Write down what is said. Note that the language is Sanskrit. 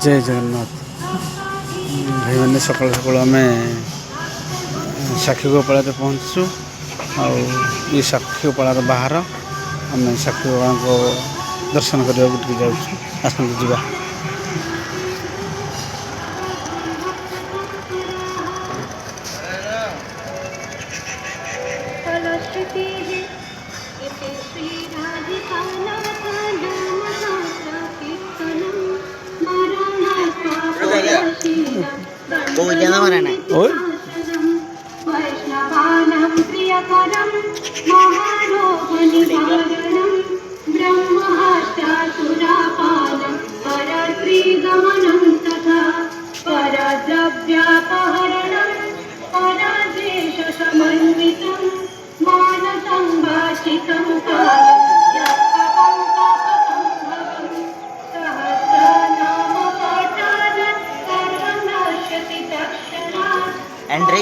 जय जगन्नाथ भाई मैंने सकाल सकाल आम साक्षी गोपाल पहुँचु ये साक्षी गोपाल बाहर आम साक्षी गोपाल को दर्शन करने जाऊँ आसतु जा वैष्णवानां प्रियकरं महारोगनिवारणं ब्रह्महत्यासुरापानं परश्रीगमनं तथा परद्रव्यापहरणं परदेशसमन्वितं मानसंभाषितं कालं यत्पदं तपसंभवं सहस्रनामपाठात् सर्वं नश्यति तत्क्षणात् Andre,